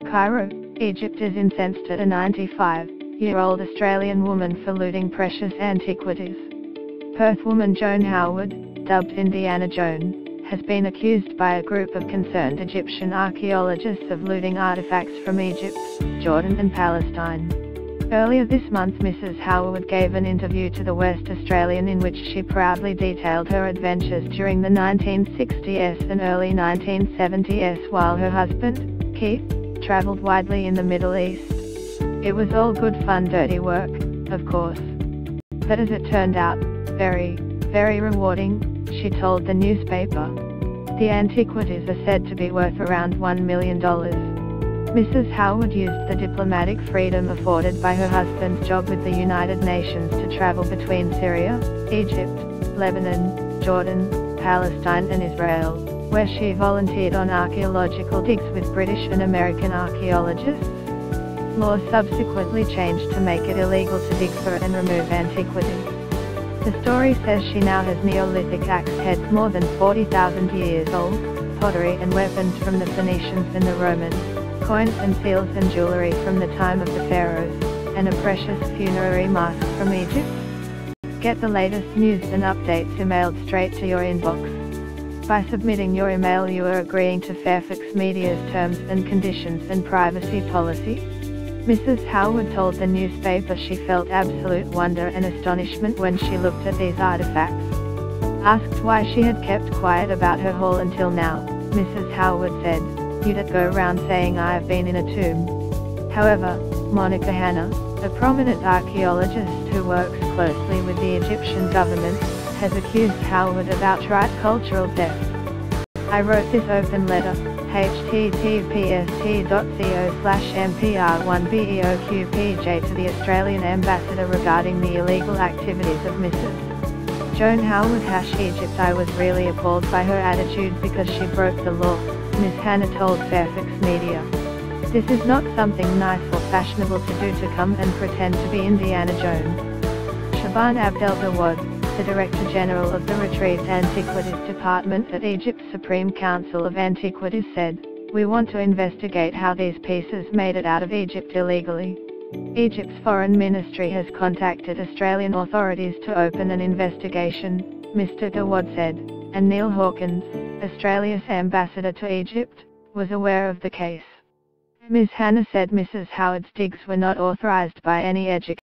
Cairo, Egypt is incensed at a 95-year-old Australian woman for looting precious antiquities. Perth woman Joan Howard, dubbed Indiana Joan, has been accused by a group of concerned Egyptian archaeologists of looting artifacts from Egypt, Jordan and Palestine. Earlier this month Mrs. Howard gave an interview to the West Australian in which she proudly detailed her adventures during the 1960s and early 1970s while her husband, Keith, travelled widely in the Middle East. It was all good fun, dirty work, of course. But as it turned out, very, very rewarding, she told the newspaper. The antiquities are said to be worth around $1 million. Mrs. Howard used the diplomatic freedom afforded by her husband's job with the United Nations to travel between Syria, Egypt, Lebanon, Jordan, Palestine and Israel, where she volunteered on archaeological digs with British and American archaeologists. Law subsequently changed to make it illegal to dig for and remove antiquities. The story says she now has Neolithic axe heads more than 40,000 years old, pottery and weapons from the Phoenicians and the Romans, coins and seals and jewelry from the time of the pharaohs, and a precious funerary mask from Egypt. Get the latest news and updates emailed straight to your inbox. By submitting your email you are agreeing to Fairfax Media's terms and conditions and privacy policy. Mrs. Howard told the newspaper she felt absolute wonder and astonishment when she looked at these artifacts. Asked why she had kept quiet about her haul until now, Mrs. Howard said, "You'd go round saying I've been in a tomb." However, Monica Hanna, a prominent archaeologist who works closely with the Egyptian government, has accused Howard of outright cultural theft. "I wrote this open letter, https://mpr1beoqpj to the Australian ambassador regarding the illegal activities of Mrs. Joan Howard Egypt. I was really appalled by her attitude because she broke the law," Ms. Hanna told Fairfax Media. "This is not something nice or fashionable to do, to come and pretend to be Indiana Jones." Shaban Abdelgawad, the Director General of the Retrieved Antiquities Department at Egypt's Supreme Council of Antiquities, said, "We want to investigate how these pieces made it out of Egypt illegally." Egypt's Foreign Ministry has contacted Australian authorities to open an investigation, Mr. Gawad said, and Neil Hawkins, Australia's ambassador to Egypt, was aware of the case. Ms. Hanna said Mrs. Howard's digs were not authorised by any education.